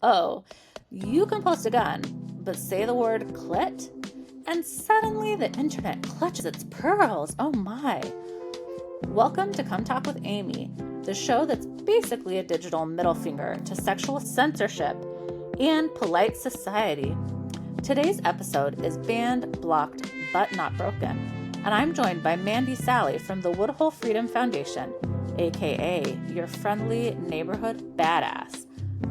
Oh, you can post a gun, but say the word clit, and suddenly the internet clutches its pearls. Oh my. Welcome to Come Talk with Amy, the show that's basically a digital middle finger to sexual censorship and polite society. Today's episode is Banned, Blocked, But Not Broken, and I'm joined by Mandy Salley from the Woodhull Freedom Foundation, aka your friendly neighborhood badass,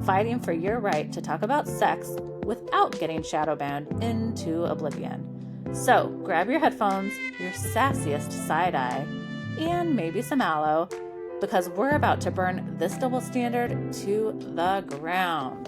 fighting for your right to talk about sex without getting shadow banned into oblivion. So grab your headphones, your sassiest side eye, and maybe some aloe, because we're about to burn this double standard to the ground.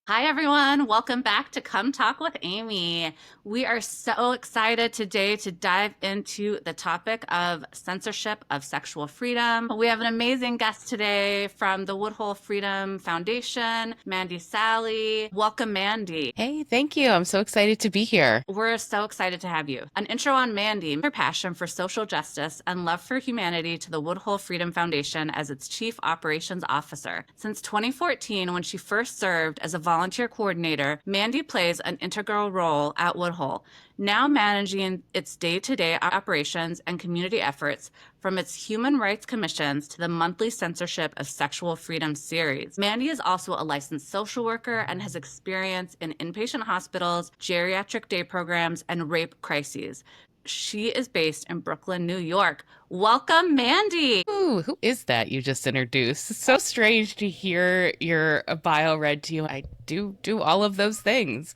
Hi, everyone. Welcome back to Come Talk with Amy. We are so excited today to dive into the topic of censorship of sexual freedom. We have an amazing guest today from the Woodhull Freedom Foundation, Mandy Salley. Welcome, Mandy. Hey, thank you. I'm so excited to be here. We're so excited to have you. An intro on Mandy, her passion for social justice and love for humanity to the Woodhull Freedom Foundation as its Chief Operations Officer. Since 2014, when she first served as a volunteer coordinator, Mandy plays an integral role at Woodhull, now managing its day-to-day operations and community efforts, from its human rights commissions to the monthly Censorship of Sexual Freedom series. Mandy is also a licensed social worker and has experience in inpatient hospitals, geriatric day programs, and rape crises. She is based in Brooklyn, New York. Welcome, Mandy. Ooh, who is that you just introduced? It's so strange to hear your bio read to you. I do all of those things.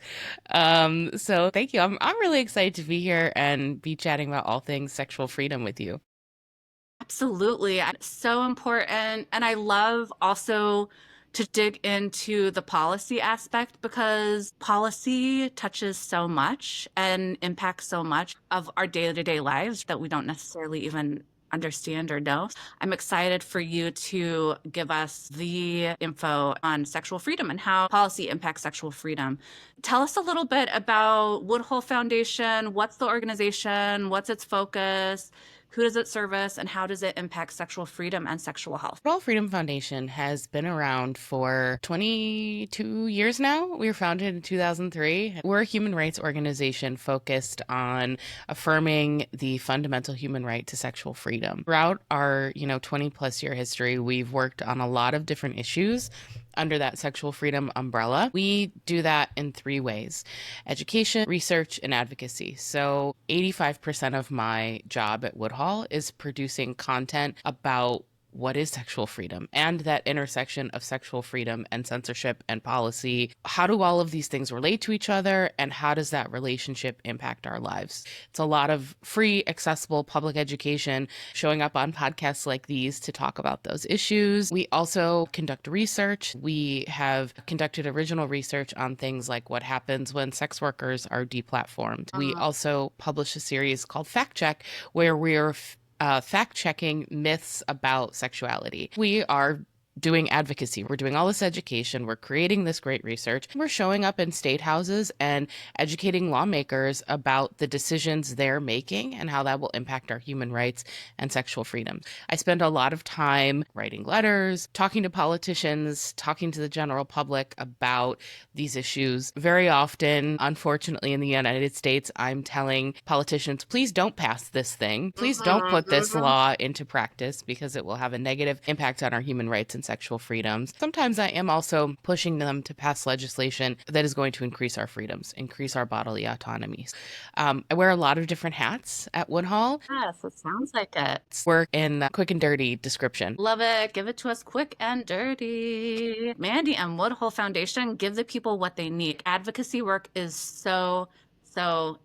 So thank you. I'm really excited to be here and be chatting about all things sexual freedom with you. Absolutely. It's so important. And I love also to dig into the policy aspect, because policy touches so much and impacts so much of our day-to-day lives that we don't necessarily even understand or know. I'm excited for you to give us the info on sexual freedom and how policy impacts sexual freedom. Tell us a little bit about Woodhull Foundation. What's the organization? What's its focus? Who does it service, and how does it impact sexual freedom and sexual health? Woodhull Freedom Foundation has been around for 22 years now. We were founded in 2003. We're a human rights organization focused on affirming the fundamental human right to sexual freedom. Throughout our, 20 plus year history, we've worked on a lot of different issues under that sexual freedom umbrella. We do that in three ways: education, research, and advocacy. So 85% of my job at Woodhull is producing content about what is sexual freedom and that intersection of sexual freedom and censorship and policy. How do all of these things relate to each other, and how does that relationship impact our lives? It's a lot of free, accessible public education, showing up on podcasts like these to talk about those issues. We also conduct research. We have conducted original research on things like what happens when sex workers are deplatformed. We also publish a series called Fact Check, where we're fact-checking myths about sexuality. We are doing advocacy. We're doing all this education. We're creating this great research. We're showing up in state houses and educating lawmakers about the decisions they're making and how that will impact our human rights and sexual freedom. I spend a lot of time writing letters, talking to politicians, talking to the general public about these issues. Very often, unfortunately, in the United States, I'm telling politicians, please don't pass this thing. Please don't put this law into practice, because it will have a negative impact on our human rights and sexual freedoms. Sometimes I am also pushing them to pass legislation that is going to increase our freedoms, increase our bodily autonomy. I wear a lot of different hats at Woodhull. Yes, it sounds like it. Work in quick and dirty description. Love it. Give it to us quick and dirty. Mandy and Woodhull Foundation give the people what they need. Advocacy work is so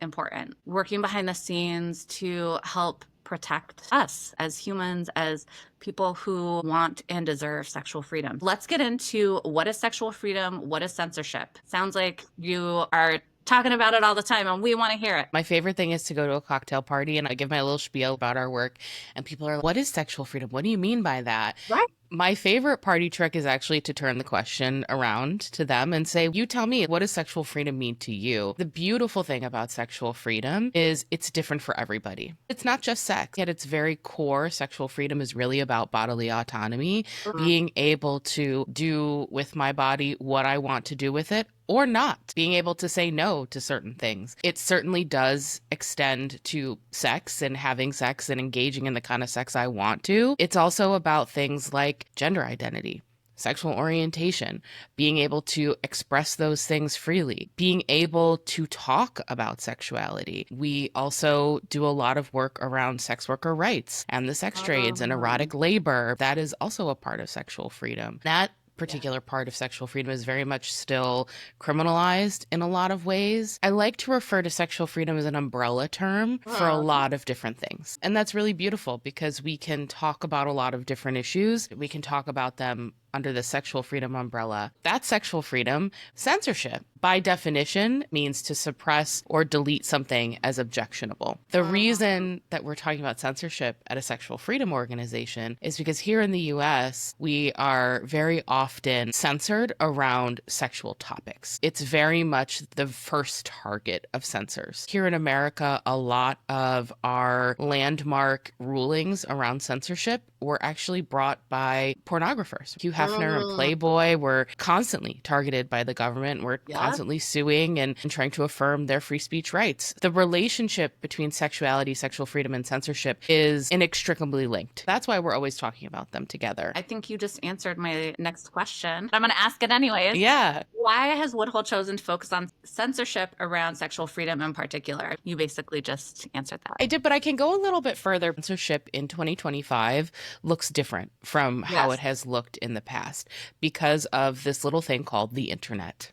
important. Working behind the scenes to help protect us as humans, as people who want and deserve sexual freedom. Let's get into what is sexual freedom, what is censorship. Sounds like you are talking about it all the time and we want to hear it. My favorite thing is to go to a cocktail party and I give my little spiel about our work, and people are like, what is sexual freedom? What do you mean by that? Right. My favorite party trick is actually to turn the question around to them and say, you tell me, what does sexual freedom mean to you? The beautiful thing about sexual freedom is it's different for everybody. It's not just sex. At its very core, sexual freedom is really about bodily autonomy, being able to do with my body what I want to do with it or not, being able to say no to certain things. It certainly does extend to sex and having sex and engaging in the kind of sex I want to. It's also about things like gender identity, sexual orientation, being able to express those things freely, being able to talk about sexuality. We also do a lot of work around sex worker rights and the sex trades and erotic labor. That is also a part of sexual freedom. That particular part of sexual freedom is very much still criminalized in a lot of ways. I like to refer to sexual freedom as an umbrella term for a lot of different things. And that's really beautiful because we can talk about a lot of different issues. We can talk about them under the sexual freedom umbrella. That's sexual freedom. Censorship, by definition, means to suppress or delete something as objectionable. The reason that we're talking about censorship at a sexual freedom organization is because here in the US, we are very often censored around sexual topics. It's very much the first target of censors. Here in America, a lot of our landmark rulings around censorship were actually brought by pornographers. Hugh Hefner and Playboy were constantly targeted by the government, were constantly suing and trying to affirm their free speech rights. The relationship between sexuality, sexual freedom, and censorship is inextricably linked. That's why we're always talking about them together. I think you just answered my next question. I'm going to ask it anyways. Yeah. Why has Woodhull chosen to focus on censorship around sexual freedom in particular? You basically just answered that. I did, but I can go a little bit further. Censorship in 2025 looks different from how it has looked in the past because of this little thing called the internet.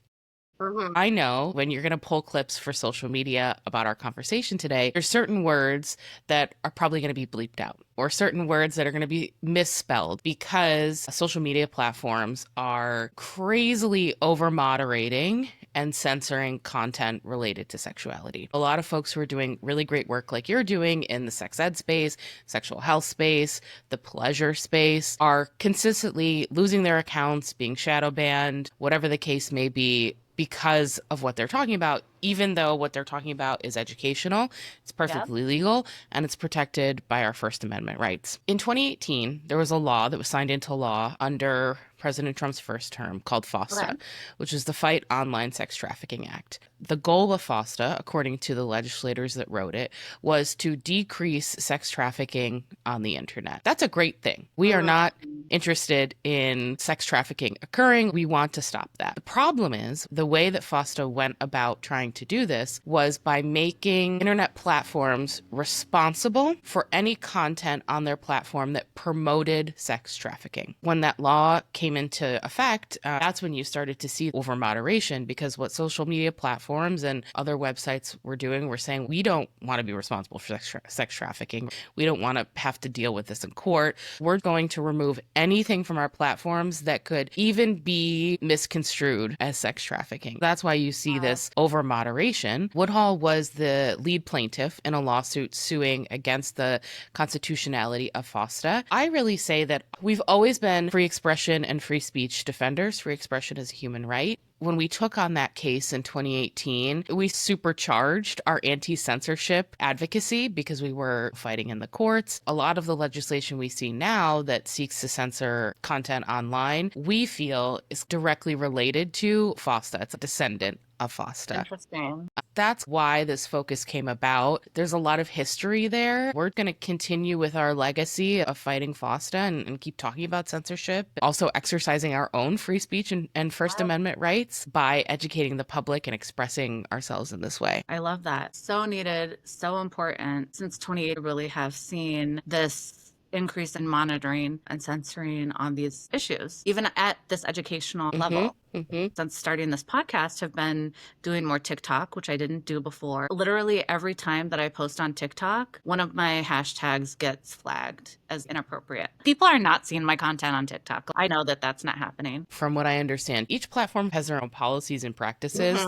I know when you're going to pull clips for social media about our conversation today, there's certain words that are probably going to be bleeped out or certain words that are going to be misspelled because social media platforms are crazily over moderating and censoring content related to sexuality. A lot of folks who are doing really great work like you're doing in the sex ed space, sexual health space, the pleasure space are consistently losing their accounts, being shadow banned, whatever the case may be, because of what they're talking about, even though what they're talking about is educational, it's perfectly legal, and it's protected by our First Amendment rights. In 2018, there was a law that was signed into law under President Trump's first term called FOSTA, which is the Fight Online Sex Trafficking Act. The goal of FOSTA, according to the legislators that wrote it, was to decrease sex trafficking on the internet. That's a great thing. We are not interested in sex trafficking occurring. We want to stop that. The problem is the way that FOSTA went about trying to do this was by making internet platforms responsible for any content on their platform that promoted sex trafficking. When that law came into effect, that's when you started to see over moderation because what social media platforms and other websites were doing were saying, we don't want to be responsible for sex trafficking. We don't want to have to deal with this in court. We're going to remove anything from our platforms that could even be misconstrued as sex trafficking. That's why you see this over moderation. Woodhull was the lead plaintiff in a lawsuit suing against the constitutionality of FOSTA. I really say that we've always been free expression and free speech defenders. Free expression is a human right. When we took on that case in 2018, we supercharged our anti-censorship advocacy because we were fighting in the courts. A lot of the legislation we see now that seeks to censor content online, we feel is directly related to FOSTA. It's a descendant of FOSTA. Interesting. That's why this focus came about. There's a lot of history there. We're going to continue with our legacy of fighting FOSTA and keep talking about censorship, also exercising our own free speech and First Amendment rights by educating the public and expressing ourselves in this way. I love that. So needed, so important. Since 28, we really have seen this increase in monitoring and censoring on these issues, even at this educational level. Since starting this podcast, have been doing more TikTok, which I didn't do before. Literally every time that I post on TikTok, one of my hashtags gets flagged as inappropriate. People are not seeing my content on TikTok. I know that that's not happening. From what I understand, each platform has their own policies and practices.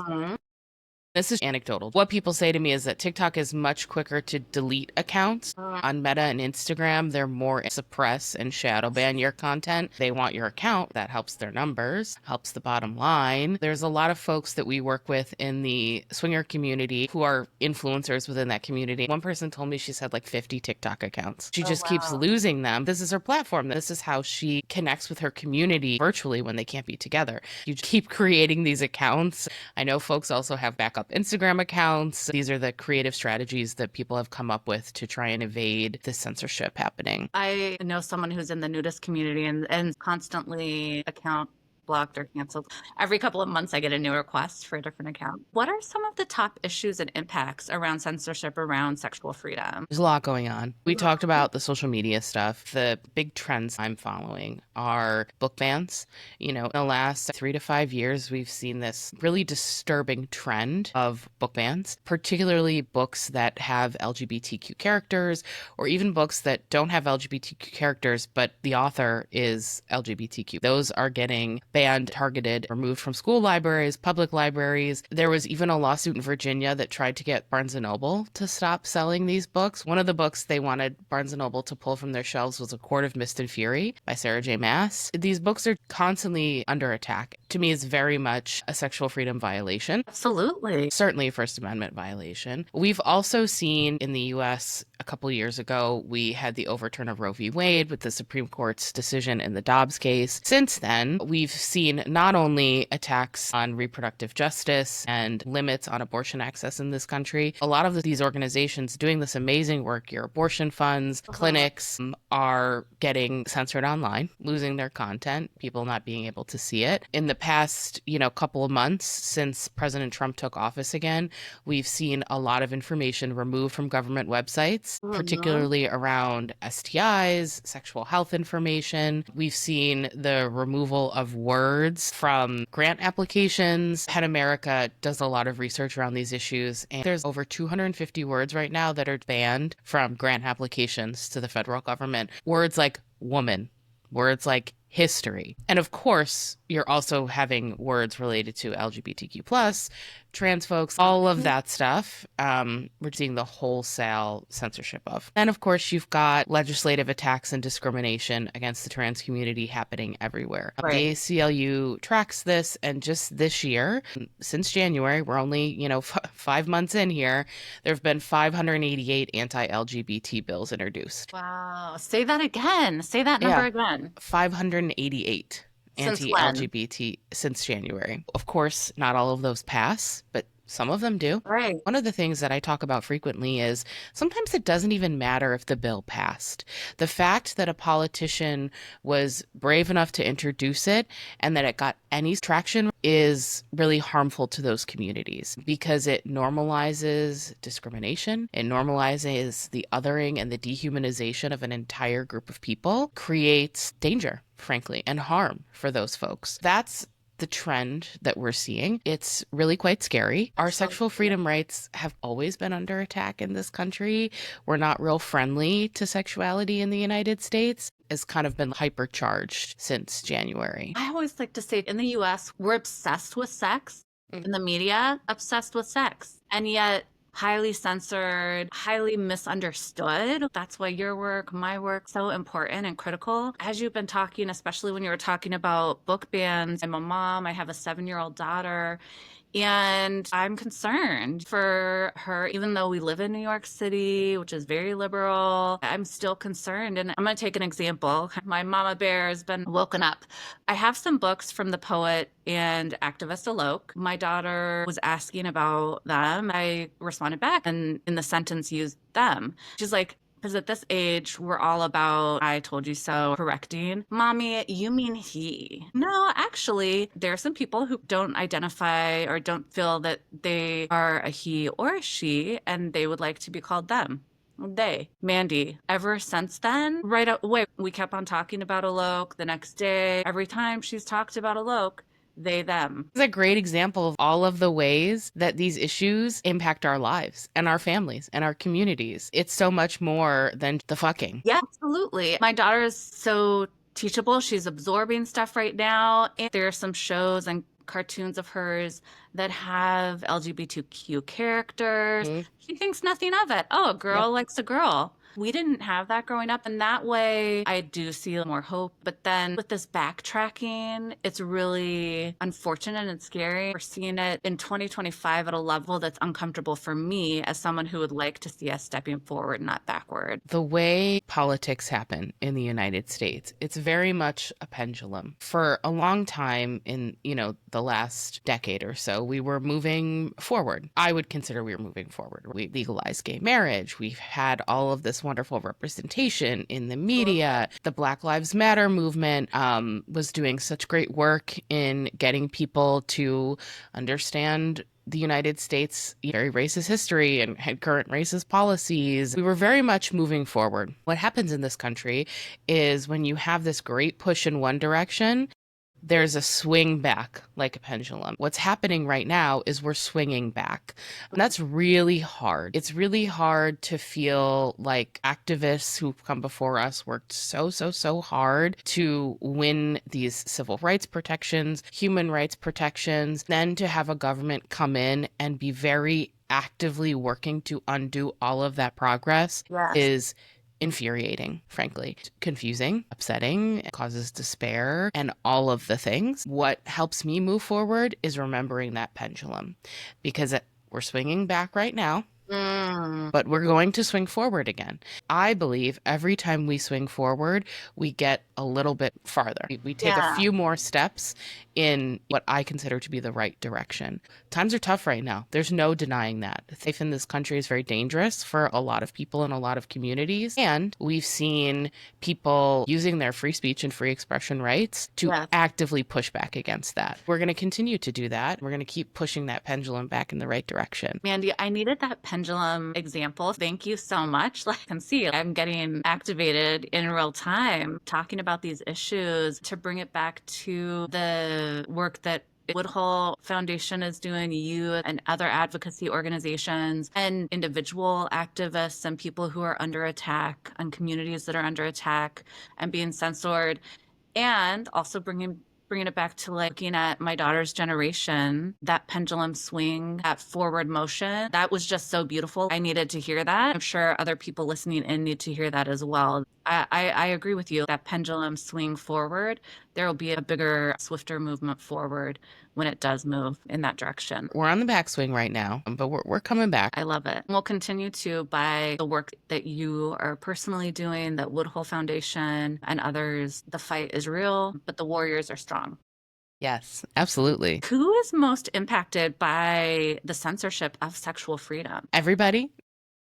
This is anecdotal. What people say to me is that TikTok is much quicker to delete accounts. On Meta and Instagram, they're more suppress and shadow ban your content. They want your account. That helps their numbers, helps the bottom line. There's a lot of folks that we work with in the swinger community who are influencers within that community. One person told me she's had like 50 TikTok accounts. She just keeps losing them. This is her platform. This is how she connects with her community virtually when they can't be together. You keep creating these accounts. I know folks also have backup Instagram accounts. These are the creative strategies that people have come up with to try and evade the censorship happening. I know someone who's in the nudist community and constantly account blocked or canceled. Every couple of months, I get a new request for a different account. What are some of the top issues and impacts around censorship around sexual freedom? There's a lot going on. We talked about the social media stuff. The big trends I'm following are book bans. In the last 3 to 5 years, we've seen this really disturbing trend of book bans, particularly books that have LGBTQ characters, or even books that don't have LGBTQ characters, but the author is LGBTQ. Those are getting banned, targeted, removed from school libraries, public libraries. There was even a lawsuit in Virginia that tried to get Barnes & Noble to stop selling these books. One of the books they wanted Barnes & Noble to pull from their shelves was A Court of Mist and Fury by Sarah J. Maas. These books are constantly under attack. To me, it's very much a sexual freedom violation. Absolutely. Certainly a First Amendment violation. We've also seen in the U.S. a couple years ago, we had the overturn of Roe v. Wade with the Supreme Court's decision in the Dobbs case. Since then, we've seen not only attacks on reproductive justice and limits on abortion access in this country, a lot of these organizations doing this amazing work, your abortion funds, clinics, are getting censored online, losing their content, people not being able to see it. In the past, couple of months since President Trump took office again, we've seen a lot of information removed from government websites, particularly around STIs, sexual health information. We've seen the removal of words from grant applications. Head America does a lot of research around these issues, and there's over 250 words right now that are banned from grant applications to the federal government. Words like woman, words like history. And of course, you're also having words related to LGBTQ plus, trans folks, all of that stuff. We're seeing the wholesale censorship of. And of course, you've got legislative attacks and discrimination against the trans community happening everywhere. Right. The ACLU tracks this, and just this year, since January, we're only, 5 months in here, there have been 588 anti-LGBT bills introduced. Wow. Say that again. Say that number again. 588. Anti-LGBT since January. Of course, not all of those pass, but some of them do. Right. One of the things that I talk about frequently is sometimes it doesn't even matter if the bill passed. The fact that a politician was brave enough to introduce it and that it got any traction is really harmful to those communities because it normalizes discrimination. It normalizes the othering and the dehumanization of an entire group of people, creates danger, frankly, and harm for those folks. That's the trend that we're seeing. It's really quite scary. Our sexual freedom rights have always been under attack in this country. We're not real friendly to sexuality in the United States. It's kind of been hypercharged since January. I always like to say in the US, we're obsessed with sex. In the media, obsessed with sex. And yet highly censored, highly misunderstood. That's why your work, my work, so important and critical. As you've been talking, especially when you were talking about book bans, I'm a mom, I have a 7-year-old daughter, and I'm concerned for her, even though we live in New York City, which is very liberal. I'm still concerned. And I'm going to take an example. My mama bear has been woken up. I have some books from the poet and activist Alok. My daughter was asking about them. I responded back and in the sentence used them. She's like, because at this age, we're all about, I told you so, correcting. Mommy, you mean he. No, actually, there are some people who don't identify or don't feel that they are a he or a she, and they would like to be called them. They. Mandy, ever since then, right away, we kept on talking about Alok. The next day, every time she's talked about Alok, they, them. It's a great example of all of the ways that these issues impact our lives and our families and our communities. It's so much more than the fucking. Yeah, absolutely. My daughter is so teachable. She's absorbing stuff right now. And there are some shows and cartoons of hers that have LGBTQ characters. She thinks nothing of it. Oh, a girl likes a girl. We didn't have that growing up. And that way, I do see more hope. But then with this backtracking, it's really unfortunate and scary. We're seeing it in 2025 at a level that's uncomfortable for me as someone who would like to see us stepping forward, not backward. The way politics happen in the United States, it's very much a pendulum. For a long time in, the last decade or so, we were moving forward. I would consider we were moving forward. We legalized gay marriage. We've had all of this wonderful representation in the media. The Black Lives Matter movement was doing such great work in getting people to understand the United States very racist history and had current racist policies. We were very much moving forward. What happens in this country is when you have this great push in one direction, there's a swing back like a pendulum. What's happening right now is we're swinging back. And that's really hard. It's really hard to feel like activists who've come before us worked so hard to win these civil rights protections, human rights protections, then to have a government come in and be very actively working to undo all of that progress is infuriating, frankly, confusing, upsetting, causes despair, and all of the things. What helps me move forward is remembering that pendulum, because we're swinging back right now, but we're going to swing forward again. I believe every time we swing forward, we get a little bit farther. We take a few more steps in what I consider to be the right direction. Times are tough right now. There's no denying that. Life in this country is very dangerous for a lot of people in a lot of communities. And we've seen people using their free speech and free expression rights to actively push back against that. We're going to continue to do that. We're going to keep pushing that pendulum back in the right direction. Mandy, I needed that pendulum example. Thank you so much. I can see I'm getting activated in real time talking about these issues to bring it back to the work that Woodhull Foundation is doing, you and other advocacy organizations and individual activists and people who are under attack and communities that are under attack and being censored, and also bringing it back to looking at my daughter's generation, that pendulum swing, that forward motion. That was just so beautiful. I needed to hear that. I'm sure other people listening in need to hear that as well. I agree with you. That pendulum swing forward, there will be a bigger, swifter movement forward when it does move in that direction. We're on the backswing right now, but we're coming back. I love it. We'll continue to by the work that you are personally doing, that Woodhull Foundation and others. The fight is real, but the warriors are strong. Yes, absolutely. Who is most impacted by the censorship of sexual freedom? Everybody.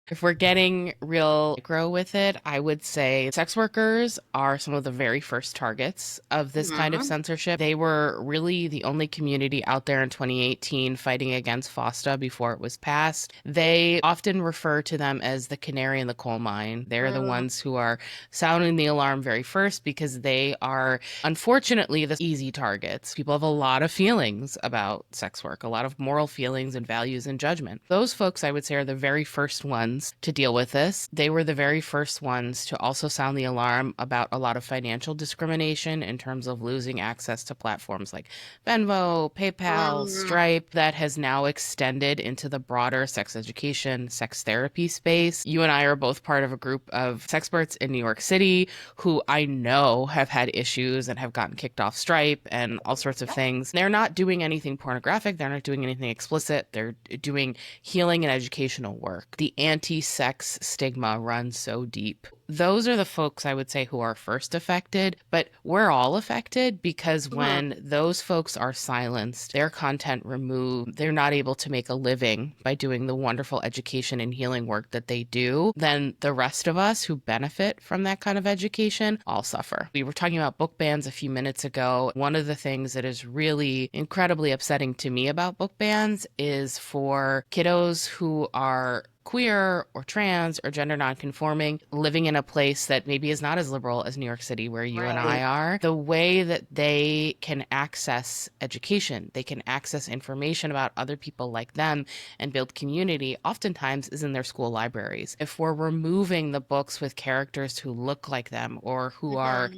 If we're getting real micro with it, I would say sex workers are some of the very first targets of this kind of censorship. They were really the only community out there in 2018 fighting against FOSTA before it was passed. They often refer to them as the canary in the coal mine. They're the ones who are sounding the alarm very first because they are, unfortunately, the easy targets. People have a lot of feelings about sex work, a lot of moral feelings and values and judgment. Those folks, I would say, are the very first ones to deal with this. They were the very first ones to also sound the alarm about a lot of financial discrimination in terms of losing access to platforms like Venmo, PayPal, Stripe, that has now extended into the broader sex education, sex therapy space. You and I are both part of a group of sexperts in New York City who I know have had issues and have gotten kicked off Stripe and all sorts of things. They're not doing anything pornographic. They're not doing anything explicit. They're doing healing and educational work. The anti-sex stigma runs so deep. Those are the folks I would say who are first affected, but we're all affected because when those folks are silenced, their content removed, they're not able to make a living by doing the wonderful education and healing work that they do, then the rest of us who benefit from that kind of education all suffer. We were talking about book bans a few minutes ago. One of the things that is really incredibly upsetting to me about book bans is for kiddos who are queer or trans or gender nonconforming, living in a place that maybe is not as liberal as New York City, where you and I are, the way that they can access education, they can access information about other people like them and build community, oftentimes is in their school libraries. If we're removing the books with characters who look like them or who are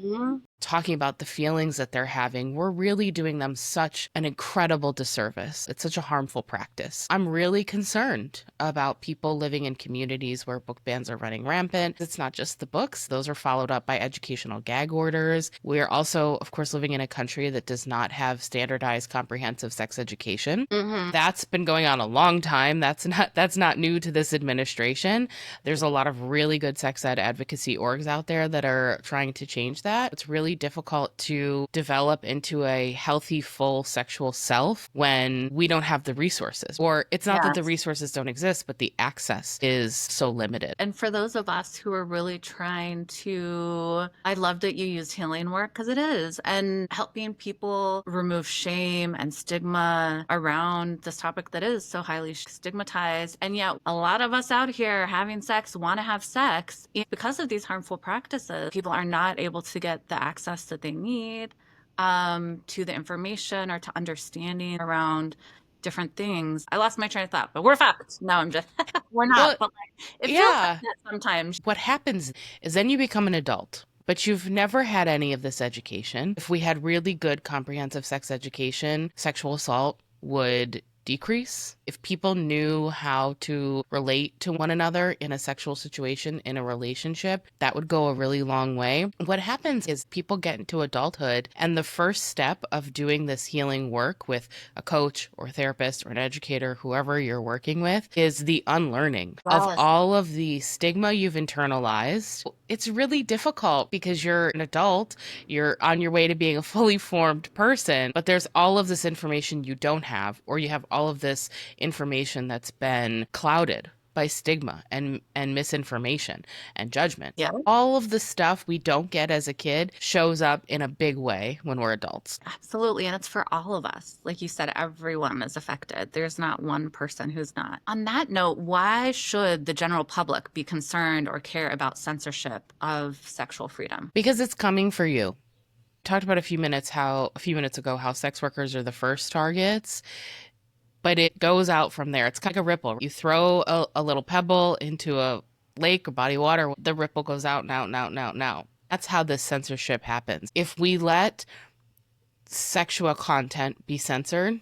talking about the feelings that they're having, we're really doing them such an incredible disservice. It's such a harmful practice. I'm really concerned about people living in communities where book bans are running rampant. It's not just the books. Those are followed up by educational gag orders. We're also, of course, living in a country that does not have standardized comprehensive sex education. That's been going on a long time. That's not new to this administration. There's a lot of really good sex ed advocacy orgs out there that are trying to change that. It's really difficult to develop into a healthy, full sexual self when we don't have the resources. Or it's not that the resources don't exist, but the access is so limited. And for those of us who are really trying to, I love that you use healing work, because it is, and helping people remove shame and stigma around this topic that is so highly stigmatized. And yet a lot of us out here having sex want to have sex because of these harmful practices. People are not able to get the access that they need to the information or to understanding around different things. I lost my train of thought, but we're fucked. No, I'm just, we're not. But like, it feels like that sometimes. What happens is then you become an adult, but you've never had any of this education. If we had really good comprehensive sex education, sexual assault would decrease. If people knew how to relate to one another in a sexual situation, in a relationship, that would go a really long way. What happens is people get into adulthood, and the first step of doing this healing work with a coach or therapist or an educator, whoever you're working with, is the unlearning of all of the stigma you've internalized. It's really difficult because you're an adult, you're on your way to being a fully formed person, but there's all of this information you don't have, or you have all of this information that's been clouded by stigma and misinformation and judgment. Yeah. All of the stuff we don't get as a kid shows up in a big way when we're adults. Absolutely. And it's for all of us. Like you said, everyone is affected. There's not one person who's not. On that note, why should the general public be concerned or care about censorship of sexual freedom? Because it's coming for you. Talked about a few minutes ago how sex workers are the first targets. But it goes out from there. It's kind of like a ripple. You throw a little pebble into a lake or body of water, the ripple goes out and out and out and out and out. That's how this censorship happens. If we let sexual content be censored,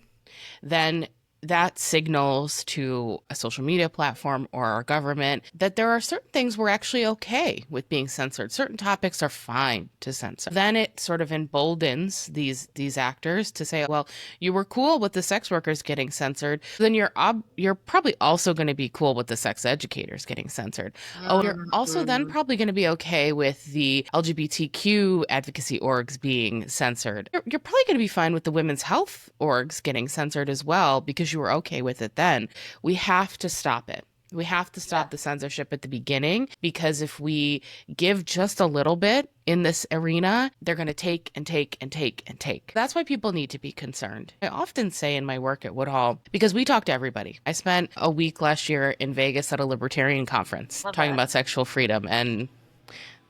then that signals to a social media platform or our government that there are certain things we're actually okay with being censored. Certain topics are fine to censor. Then it sort of emboldens these actors to say, well, you were cool with the sex workers getting censored, then you're probably also going to be cool with the sex educators getting censored. Oh, you're also then probably going to be okay with the LGBTQ advocacy orgs being censored. You're probably going to be fine with the women's health orgs getting censored as well, because you were okay with it then. We have to stop it. We have to stop the censorship at the beginning, because if we give just a little bit in this arena, they're going to take and take and take and take. That's why people need to be concerned. I often say in my work at Woodhull, because we talk to everybody. I spent a week last year in Vegas at a libertarian conference talking about sexual freedom, and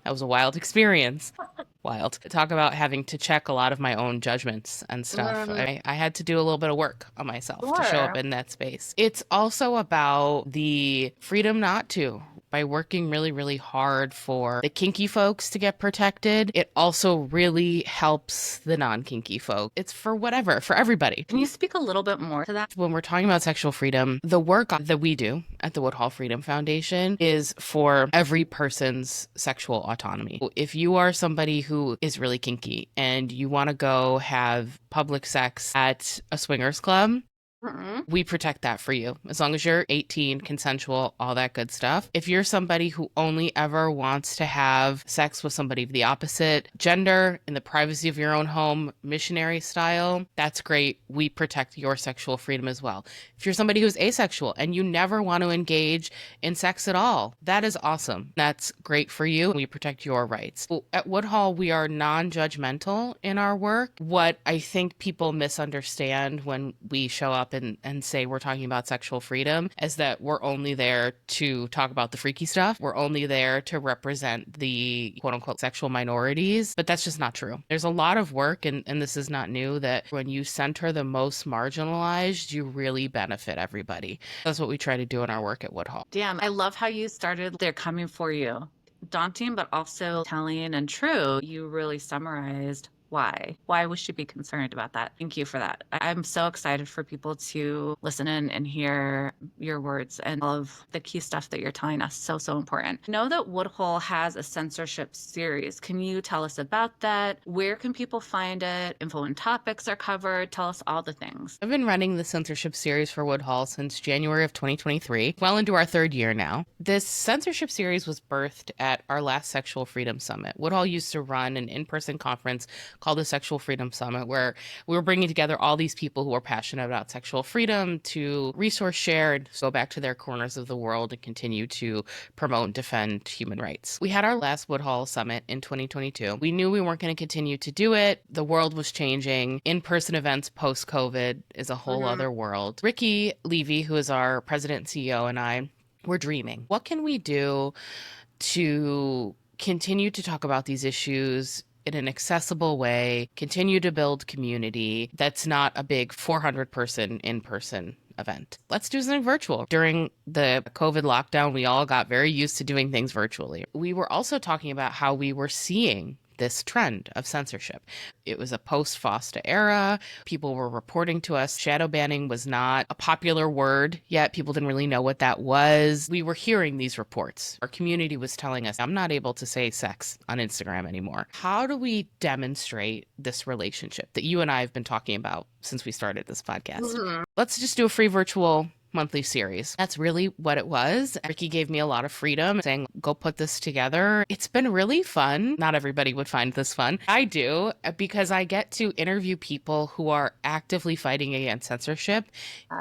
that was a wild experience. Wild. Talk about having to check a lot of my own judgments and stuff. I had to do a little bit of work on myself to show up in that space. It's also about the freedom not to. By working really, really hard for the kinky folks to get protected, it also really helps the non-kinky folk. It's for everybody. Can you speak a little bit more to that? When we're talking about sexual freedom, the work that we do at the Woodhull Freedom Foundation is for every person's sexual autonomy. If you are somebody who is really kinky and you want to go have public sex at a swingers club, we protect that for you as long as you're 18, consensual, all that good stuff. If you're somebody who only ever wants to have sex with somebody of the opposite gender in the privacy of your own home, missionary style, that's great. We protect your sexual freedom as well. If you're somebody who's asexual and you never want to engage in sex at all, that is awesome. That's great for you. We protect your rights. At Woodhull, we are non-judgmental in our work. What I think people misunderstand when we show up and say we're talking about sexual freedom is that we're only there to talk about the freaky stuff. We're only there to represent the quote unquote sexual minorities, but that's just not true. There's a lot of work, and this is not new, that when you center the most marginalized, you really benefit everybody. That's what we try to do in our work at Woodhull. Damn, I love how you started They're Coming For You. daunting, but also telling and true. You really summarized why. Why we should be concerned about that. Thank you for that. I'm so excited for people to listen in and hear your words and all of the key stuff that you're telling us. So, so important. I know that Woodhull has a censorship series. Can you tell us about that? Where can people find it? Info and topics are covered. Tell us all the things. I've been running the censorship series for Woodhull since January of 2023, well into our third year now. This censorship series was birthed at our last Sexual Freedom Summit. Woodhull used to run an in-person conference called the Sexual Freedom Summit, where we were bringing together all these people who are passionate about sexual freedom to resource share and go back to their corners of the world and continue to promote and defend human rights. We had our last Woodhull Summit in 2022. We knew we weren't going to continue to do it. The world was changing. In-person events post-COVID is a whole other world. Ricky Levy, who is our president and CEO, and I were dreaming. What can we do to continue to talk about these issues in an accessible way, continue to build community that's not a big 400-person in-person event? Let's do something virtual. During the COVID lockdown, we all got very used to doing things virtually. We were also talking about how we were seeing this trend of censorship. It was a post-FOSTA era. People were reporting to us shadow banning was not a popular word yet. People didn't really know what that was. We were hearing these reports. Our community was telling us, I'm not able to say sex on Instagram anymore. How do we demonstrate this relationship that you and I have been talking about since we started this podcast? Let's just do a free virtual monthly series. That's really what it was. Ricky gave me a lot of freedom saying, go put this together. It's been really fun. Not everybody would find this fun. I do, because I get to interview people who are actively fighting against censorship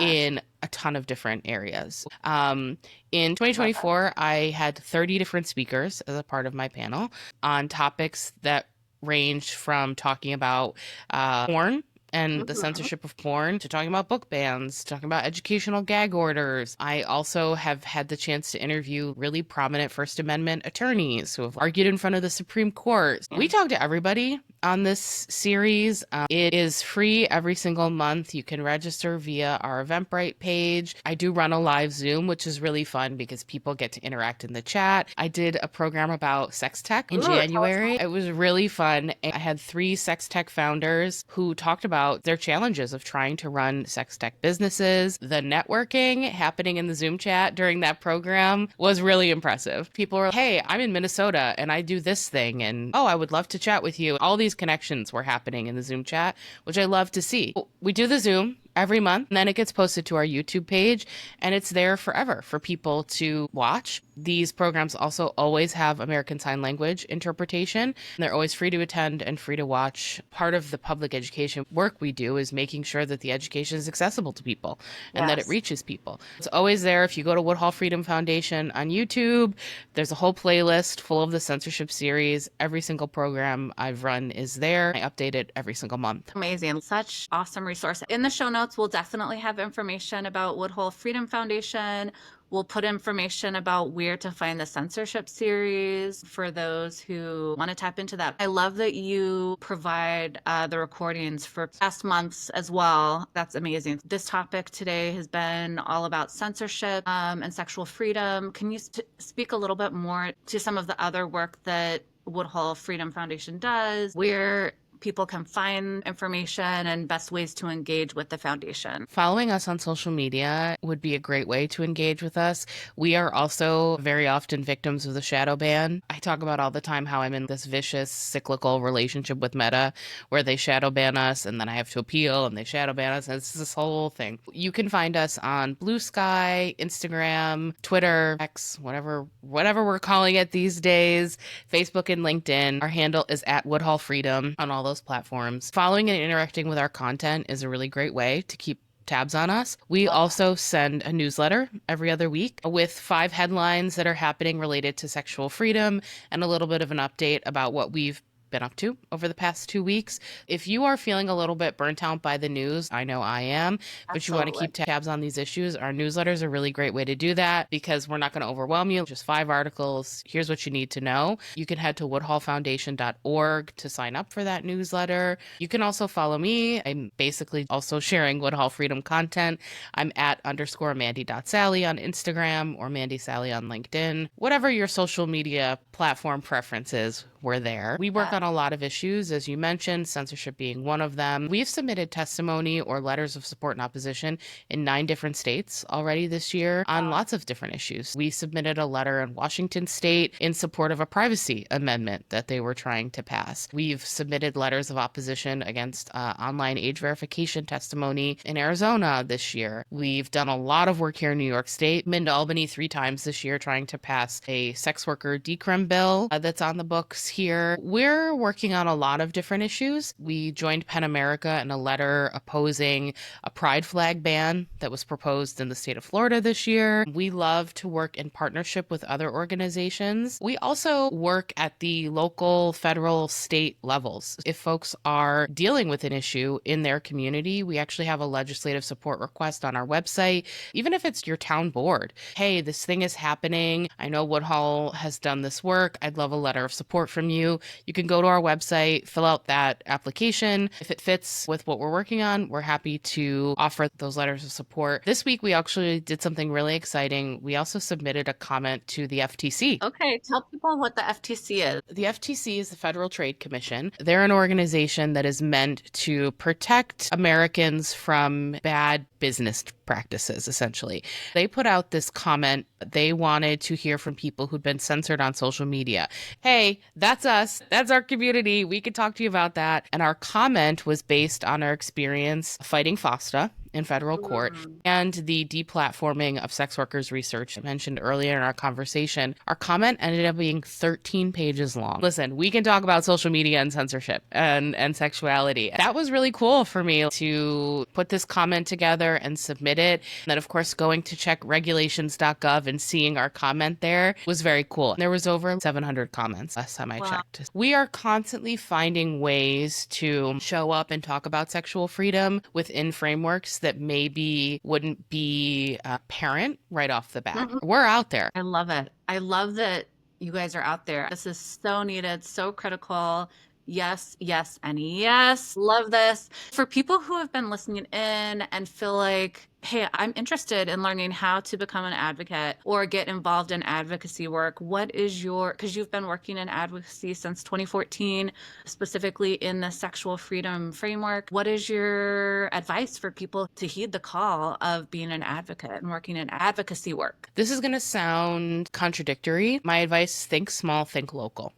in a ton of different areas. In 2024, I had 30 different speakers as a part of my panel on topics that ranged from talking about porn and the censorship of porn, to talking about book bans, talking about educational gag orders. I also have had the chance to interview really prominent First Amendment attorneys who have argued in front of the Supreme Court. We talk to everybody on this series. It is free every single month. You can register via our Eventbrite page. I do run a live Zoom, which is really fun because people get to interact in the chat. I did a program about sex tech in January. It was really fun. I had 3 sex tech founders who talked about their challenges of trying to run sex tech businesses. The networking happening in the Zoom chat during that program was really impressive. People were, hey, I'm in Minnesota and I do this thing, and oh, I would love to chat with you. All these connections were happening in the Zoom chat, which I love to see. We do the Zoom every month, and then it gets posted to our YouTube page, and it's there forever for people to watch. These programs also always have American Sign Language interpretation, and they're always free to attend and free to watch. Part of the public education work we do is making sure that the education is accessible to people and that it reaches people. It's always there. If you go to Woodhull Freedom Foundation on YouTube, there's a whole playlist full of the censorship series. Every single program I've run is there. I update it every single month. Amazing. Such awesome resource. In the show notes, we'll definitely have information about Woodhull Freedom Foundation. We'll put information about where to find the censorship series for those who want to tap into that. I love that you provide the recordings for past months as well. That's amazing. This topic today has been all about censorship and sexual freedom. Can you speak a little bit more to some of the other work that Woodhull Freedom Foundation does, where people can find information and best ways to engage with the foundation? Following us on social media would be a great way to engage with us. We are also very often victims of the shadow ban. I talk about all the time how I'm in this vicious cyclical relationship with Meta where they shadow ban us and then I have to appeal and they shadow ban us, and it's this whole thing. You can find us on Blue Sky, Instagram, Twitter, X, whatever we're calling it these days, Facebook and LinkedIn. Our handle is at Woodhull Freedom on all those platforms. Following and interacting with our content is a really great way to keep tabs on us. We also send a newsletter every other week with 5 headlines that are happening related to sexual freedom and a little bit of an update about what we've been up to over the past 2 weeks. If you are feeling a little bit burnt out by the news, I know I am, but you want to keep tabs on these issues, our newsletters are a really great way to do that because we're not going to overwhelm you. Just 5 articles. Here's what you need to know. You can head to woodhullfoundation.org to sign up for that newsletter. You can also follow me. I'm basically also sharing Woodhull Freedom content. I'm at _Mandy.Salley on Instagram or Mandy Salley on LinkedIn. Whatever your social media platform preference is, we're there. We work on a lot of issues, as you mentioned, censorship being one of them. We've submitted testimony or letters of support and opposition in 9 different states already this year on lots of different issues. We submitted a letter in Washington State in support of a privacy amendment that they were trying to pass. We've submitted letters of opposition against online age verification testimony in Arizona this year. We've done a lot of work here in New York State. Been to Albany 3 times this year trying to pass a sex worker decrim bill that's on the books here. We're working on a lot of different issues. We joined PEN America in a letter opposing a pride flag ban that was proposed in the state of Florida this year. We love to work in partnership with other organizations. We also work at the local, federal, state levels. If folks are dealing with an issue in their community, we actually have a legislative support request on our website, even if it's your town board. Hey, this thing is happening. I know Woodhull has done this work. I'd love a letter of support from you. You can go to our website, fill out that application. If it fits with what we're working on, we're happy to offer those letters of support. This week, we actually did something really exciting. We also submitted a comment to the FTC. Okay, tell people what the FTC is. The FTC is the Federal Trade Commission. They're an organization that is meant to protect Americans from bad business practices, essentially. They put out this comment. They wanted to hear from people who'd been censored on social media. Hey, that's us. That's our community. We could talk to you about that. And our comment was based on our experience fighting FOSTA in federal court and the deplatforming of sex workers research I mentioned earlier in our conversation. Our comment ended up being 13 pages long. Listen, we can talk about social media and censorship and sexuality. That was really cool for me to put this comment together and submit it. And then, of course, going to check regulations.gov and seeing our comment there was very cool. There was over 700 comments last time I checked. We are constantly finding ways to show up and talk about sexual freedom within frameworks that maybe wouldn't be apparent right off the bat. We're out there. I love it. I love that you guys are out there. This is so needed, so critical. Yes, yes, and yes. Love this. For people who have been listening in and feel like, hey, I'm interested in learning how to become an advocate or get involved in advocacy work, what is because you've been working in advocacy since 2014, specifically in the sexual freedom framework. What is your advice for people to heed the call of being an advocate and working in advocacy work? This is going to sound contradictory. My advice, think small, think local.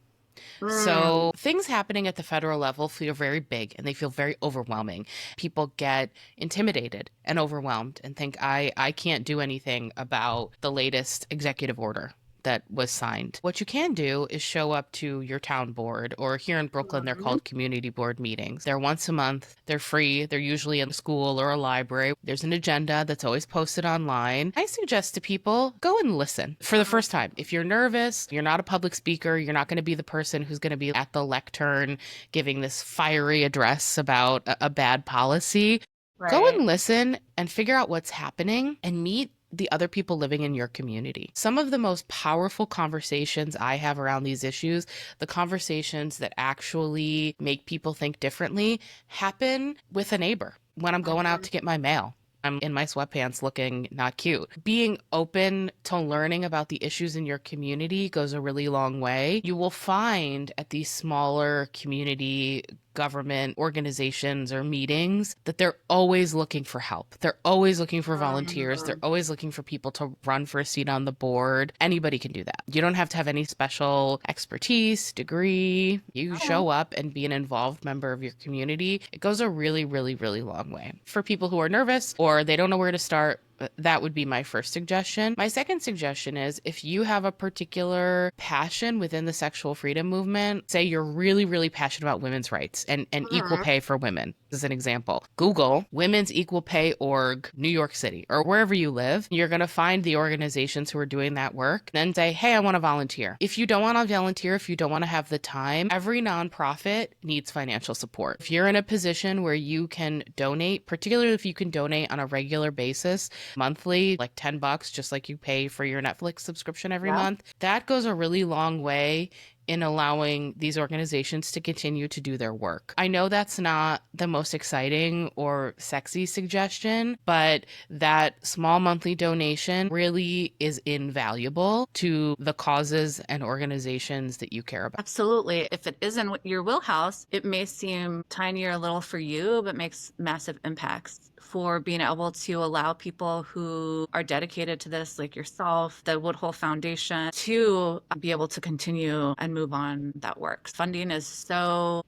So things happening at the federal level feel very big and they feel very overwhelming. People get intimidated and overwhelmed and think, I can't do anything about the latest executive order that was signed. What you can do is show up to your town board, or here in Brooklyn, they're called community board meetings. They're once a month. They're free. They're usually in a school or a library. There's an agenda that's always posted online. I suggest to people, go and listen for the first time. If you're nervous, you're not a public speaker, you're not going to be the person who's going to be at the lectern giving this fiery address about a bad policy. Right. Go and listen and figure out what's happening and meet the other people living in your community. Some of the most powerful conversations I have around these issues, the conversations that actually make people think differently, happen with a neighbor when I'm going out to get my mail. I'm in my sweatpants looking not cute. Being open to learning about the issues in your community goes a really long way. You will find at these smaller community government organizations or meetings that they're always looking for help. They're always looking for volunteers. They're always looking for people to run for a seat on the board. Anybody can do that. You don't have to have any special expertise, degree. You show up and be an involved member of your community. It goes a really, really, really long way. For people who are nervous or they don't know where to start, That would be my first suggestion. My second suggestion is if you have a particular passion within the sexual freedom movement, say you're really, really passionate about women's rights and equal pay for women, as an example. Google Women's Equal Pay Org, New York City, or wherever you live. You're going to find the organizations who are doing that work. Then say, hey, I want to volunteer. If you don't want to volunteer, if you don't want to have the time, every nonprofit needs financial support. If you're in a position where you can donate, particularly if you can donate on a regular basis, monthly, like $10, just like you pay for your Netflix subscription every month, that goes a really long way in allowing these organizations to continue to do their work. I know that's not the most exciting or sexy suggestion, but that small monthly donation really is invaluable to the causes and organizations that you care about. Absolutely. If it is in your wheelhouse, it may seem tiny or little for you, but makes massive impacts for being able to allow people who are dedicated to this, like yourself, the Woodhull Foundation, to be able to continue and move on that work. Funding is so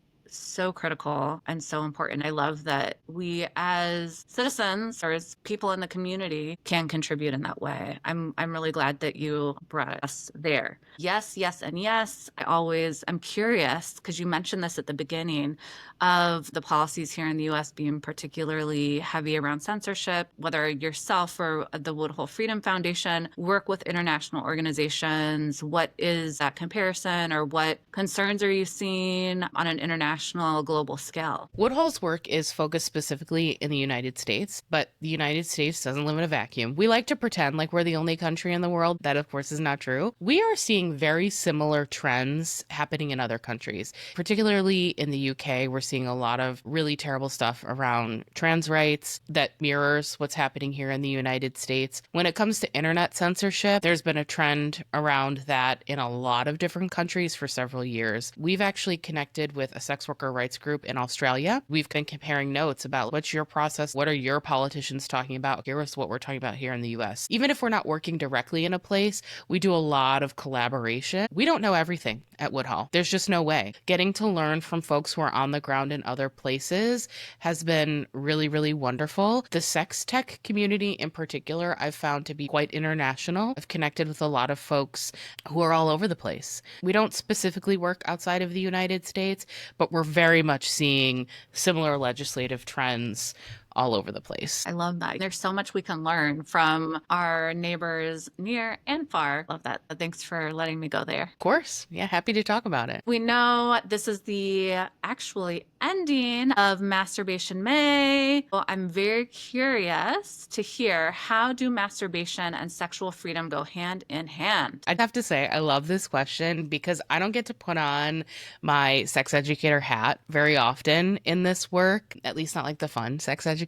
critical and so important. I love that we as citizens or as people in the community can contribute in that way. I'm really glad that you brought us there. Yes, and yes. I'm curious because you mentioned this at the beginning of the policies here in the US being particularly heavy around censorship, whether yourself or the Woodhull Freedom Foundation work with international organizations. What is that comparison, or what concerns are you seeing on an international global scale? Woodhull's work is focused specifically in the United States, but the United States doesn't live in a vacuum. We like to pretend like we're the only country in the world. That, of course, is not true. We are seeing very similar trends happening in other countries, particularly in the UK. We're seeing a lot of really terrible stuff around trans rights that mirrors what's happening here in the United States. When it comes to internet censorship, there's been a trend around that in a lot of different countries for several years. We've actually connected with a sex worker rights group in Australia. We've been comparing notes about what's your process, what are your politicians talking about, here's what we're talking about here in the US. Even if we're not working directly in a place, we do a lot of collaboration. We don't know everything at Woodhull. There's just no way. Getting to learn from folks who are on the ground in other places has been really, really wonderful. The sex tech community in particular, I've found to be quite international. I've connected with a lot of folks who are all over the place. We don't specifically work outside of the United States, but we're very much seeing similar legislative trends all over the place. I love that. There's so much we can learn from our neighbors near and far. Love that. Thanks for letting me go there. Of course. Yeah, happy to talk about it. We know this is the actually ending of Masturbation May. Well, I'm very curious to hear, how do masturbation and sexual freedom go hand in hand? I'd have to say I love this question because I don't get to put on my sex educator hat very often in this work, at least not like the fun sex education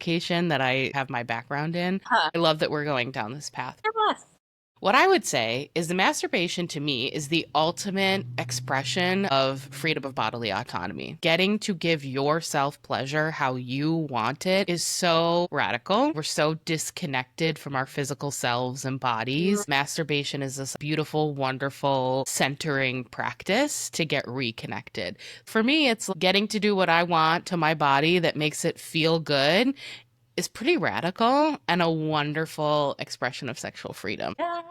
that I have my background in. I love that we're going down this path. Yes. What I would say is the masturbation to me is the ultimate expression of freedom of bodily autonomy. Getting to give yourself pleasure how you want it is so radical. We're so disconnected from our physical selves and bodies. Masturbation is this beautiful, wonderful centering practice to get reconnected. For me, it's getting to do what I want to my body that makes it feel good is pretty radical and a wonderful expression of sexual freedom. Yes.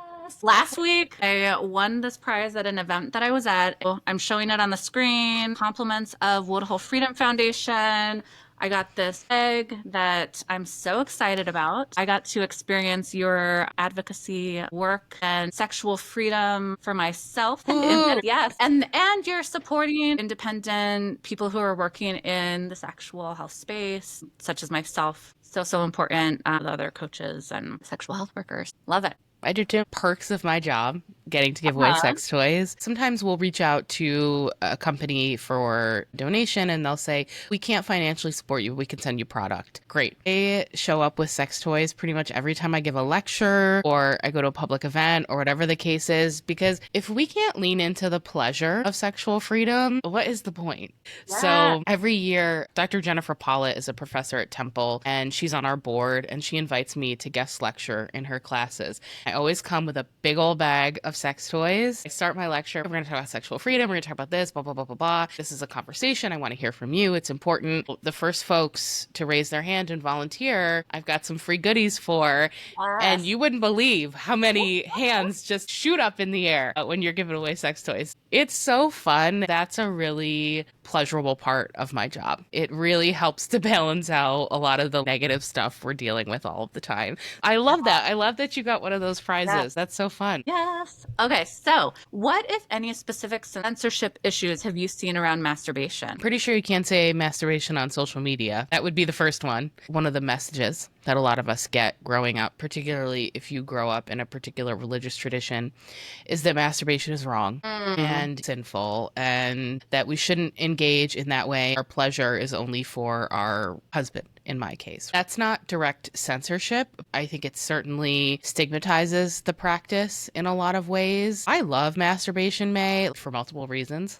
Last week, I won this prize at an event that I was at. I'm showing it on the screen. Compliments of Woodhull Freedom Foundation. I got this egg that I'm so excited about. I got to experience your advocacy work and sexual freedom for myself. Yes. And you're supporting independent people who are working in the sexual health space, such as myself. So important. The other coaches and sexual health workers. Love it. I do too. Perks of my job, getting to give away sex toys. Sometimes we'll reach out to a company for donation and they'll say, we can't financially support you, we can send you product. Great. They show up with sex toys pretty much every time I give a lecture or I go to a public event or whatever the case is, because if we can't lean into the pleasure of sexual freedom, what is the point? Yeah. So every year, Dr. Jennifer Pollitt is a professor at Temple and she's on our board and she invites me to guest lecture in her classes. I always come with a big old bag of of sex toys. I start my lecture. We're going to talk about sexual freedom. We're going to talk about this, blah, blah, blah, blah, blah. This is a conversation. I want to hear from you. It's important. The first folks to raise their hand and volunteer, I've got some free goodies for. And you wouldn't believe how many hands just shoot up in the air when you're giving away sex toys. It's so fun. That's a really pleasurable part of my job. It really helps to balance out a lot of the negative stuff we're dealing with all of the time. I love that. I love that you got one of those prizes. Yes. That's so fun. Yes. Okay, so what, if any, specific censorship issues have you seen around masturbation? Pretty sure you can't say masturbation on social media. That would be the first one. One of the messages that a lot of us get growing up, particularly if you grow up in a particular religious tradition, is that masturbation is wrong and sinful, and that we shouldn't engage in that way. Our pleasure is only for our husband. In my case, that's not direct censorship. I think it certainly stigmatizes the practice in a lot of ways. I love Masturbation May for multiple reasons.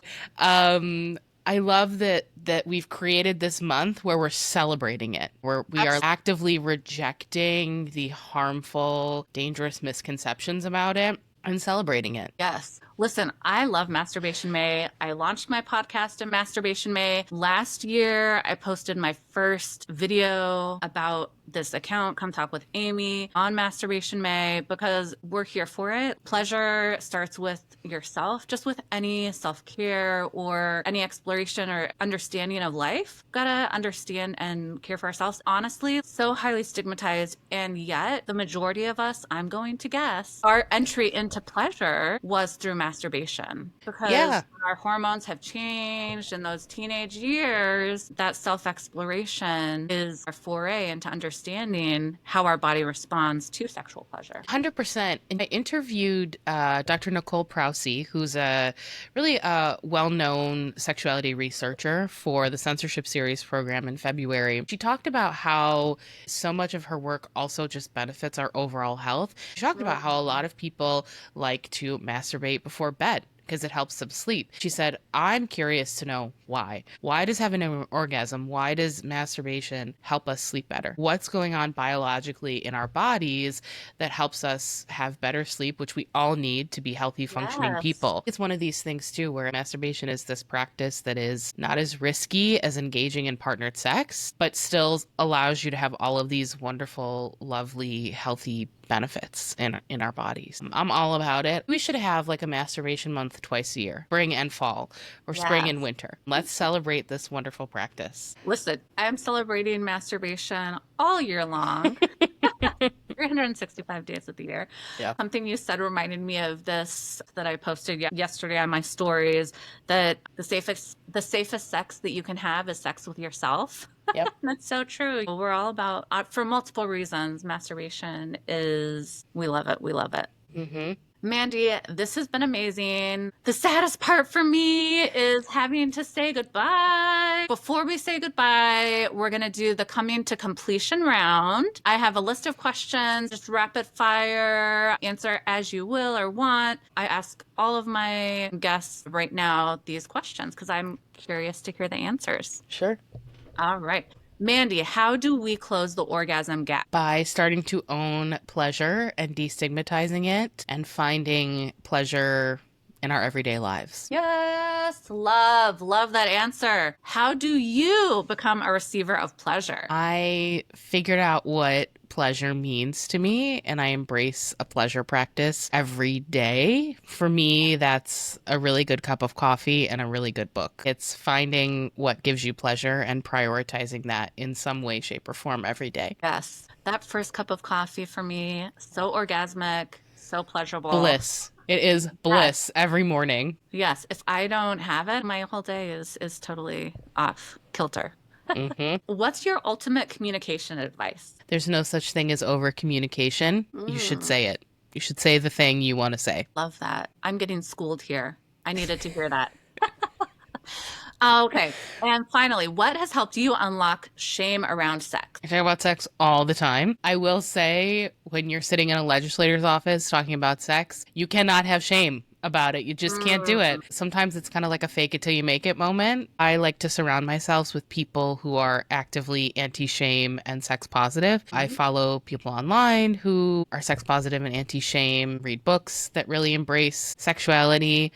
I love that we've created this month where we're celebrating it, where we are actively rejecting the harmful, dangerous misconceptions about it and celebrating it. Yes. Listen, I love Masturbation May. I launched my podcast in Masturbation May. Last year, I posted my first video about this account, Come Talk with Amy, on Masturbation May, because we're here for it. Pleasure starts with yourself, just with any self-care or any exploration or understanding of life. Gotta understand and care for ourselves. Honestly, so highly stigmatized. And yet, the majority of us, I'm going to guess, our entry into pleasure was through masturbation, because our hormones have changed in those teenage years. That self-exploration is our foray into understanding how our body responds to sexual pleasure. 100%. And I interviewed Dr. Nicole Prousey, who's a really well-known sexuality researcher for the Censorship Series program in February. She talked about how so much of her work also just benefits our overall health. She talked about how a lot of people like to masturbate before bed because it helps them sleep. She said, I'm curious to know why. Why does having an orgasm, why does masturbation help us sleep better? What's going on biologically in our bodies that helps us have better sleep, which we all need to be healthy, functioning people? It's one of these things too, where masturbation is this practice that is not as risky as engaging in partnered sex, but still allows you to have all of these wonderful, lovely, healthy benefits in our bodies. I'm all about it. We should have like a masturbation month twice a year, spring and fall, or spring and winter. Let's celebrate this wonderful practice. Listen, I'm celebrating masturbation all year long. 365 days of the year. Yeah. Something you said reminded me of this that I posted yesterday on my stories, that the safest sex that you can have is sex with yourself. Yep. That's so true. We're all about, for multiple reasons, masturbation is, we love it. We love it. Mm-hmm. Mandy, this has been amazing. The saddest part for me is having to say goodbye. Before we say goodbye, we're going to do the coming to completion round. I have a list of questions, just rapid fire, answer as you will or want. I ask all of my guests right now these questions because I'm curious to hear the answers. Sure. All right. Mandy, how do we close the orgasm gap? By starting to own pleasure and destigmatizing it and finding pleasure in our everyday lives. Yes, love that answer. How do you become a receiver of pleasure? I figured out what pleasure means to me, and I embrace a pleasure practice every day. For me, that's a really good cup of coffee and a really good book. It's finding what gives you pleasure and prioritizing that in some way, shape, or form every day. Yes, that first cup of coffee for me, so orgasmic, so pleasurable. Bliss. It is bliss every morning. Yes, if I don't have it, my whole day is totally off kilter. Mm-hmm. What's your ultimate communication advice? There's no such thing as over communication. You should say it. You should say the thing you want to say. Love that. I'm getting schooled here. I needed to hear that. Okay. And finally, what has helped you unlock shame around sex? I talk about sex all the time. I will say, when you're sitting in a legislator's office talking about sex, you cannot have shame about it. You just can't do it. Sometimes it's kind of like a fake it till you make it moment. I like to surround myself with people who are actively anti-shame and sex positive. I follow people online who are sex positive and anti-shame, read books that really embrace sexuality.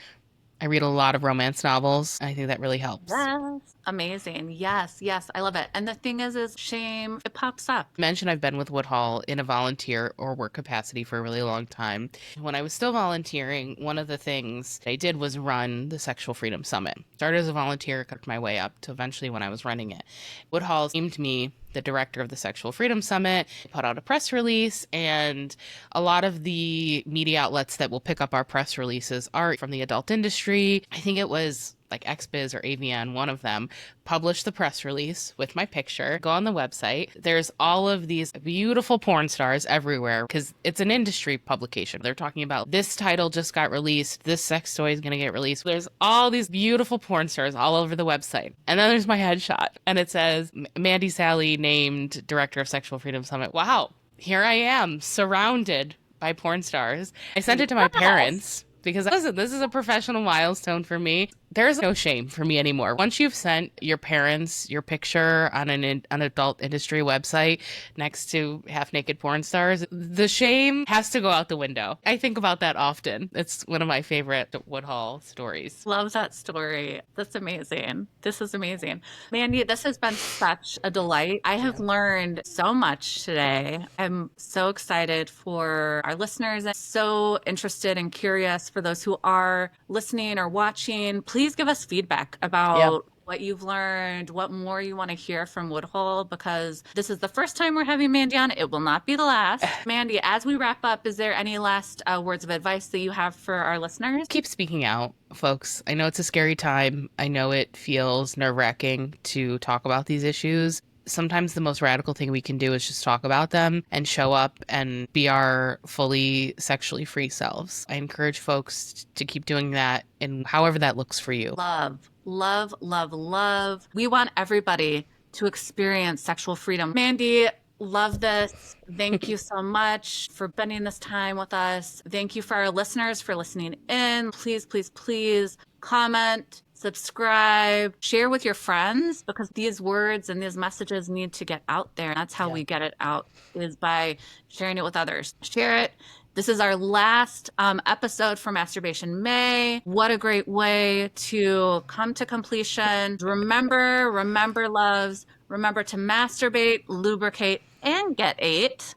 I read a lot of romance novels. I think that really helps. Yes. Amazing. Yes. Yes. I love it. And the thing is shame, it pops up. I mentioned I've been with Woodhull in a volunteer or work capacity for a really long time. When I was still volunteering, one of the things I did was run the Sexual Freedom Summit. Started as a volunteer, cut my way up to eventually when I was running it. Woodhull named me the director of the Sexual Freedom Summit, put out a press release, and a lot of the media outlets that will pick up our press releases are from the adult industry. I think it was like XBiz or AVN, one of them, published the press release with my picture. Go on the website. There's all of these beautiful porn stars everywhere because it's an industry publication. They're talking about this title just got released. This sex toy is going to get released. There's all these beautiful porn stars all over the website. And then there's my headshot. And it says, Mandy Salley named Director of Sexual Freedom Summit. Wow, here I am surrounded by porn stars. I sent it to my parents. Because listen, this is a professional milestone for me. There is no shame for me anymore. Once you've sent your parents your picture on an adult industry website next to half-naked porn stars, the shame has to go out the window. I think about that often. It's one of my favorite Woodhull stories. Love that story. That's amazing. This is amazing. Mandy, this has been such a delight. I have learned so much today. I'm so excited for our listeners. I'm so interested and curious for those who are listening or watching. Please give us feedback about what you've learned, what more you want to hear from Woodhull, because this is the first time we're having Mandy on. It will not be the last. Mandy, as we wrap up, is there any last words of advice that you have for our listeners? Keep speaking out, folks. I know it's a scary time. I know it feels nerve-wracking to talk about these issues. Sometimes the most radical thing we can do is just talk about them and show up and be our fully sexually free selves. I encourage folks to keep doing that in however that looks for you. Love, love, love, love. We want everybody to experience sexual freedom. Mandy, love this. Thank you so much for spending this time with us. Thank you for our listeners for listening in. Please, please, please comment, subscribe, share with your friends, because these words and these messages need to get out there. That's how we get it out, is by sharing it with others. Share it. This is our last episode for Masturbation May. What a great way to come to completion. Remember, loves, remember to masturbate, lubricate, and get ate.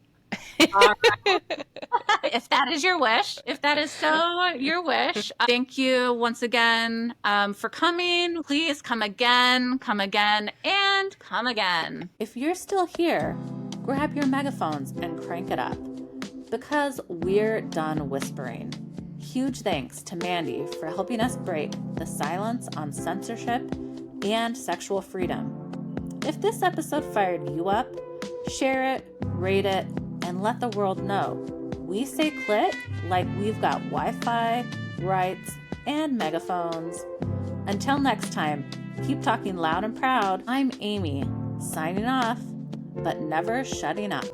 If that is your wish, if that is so your wish. Thank you once again for coming. Please come again, and come again. If you're still here, grab your megaphones and crank it up, because we're done whispering. Huge thanks to Mandy for helping us break the silence on censorship and sexual freedom. If this episode fired you up, share it, rate it, and let the world know. We say clit like we've got Wi-Fi, rights, and megaphones. Until next time, keep talking loud and proud. I'm Amy, signing off, but never shutting up.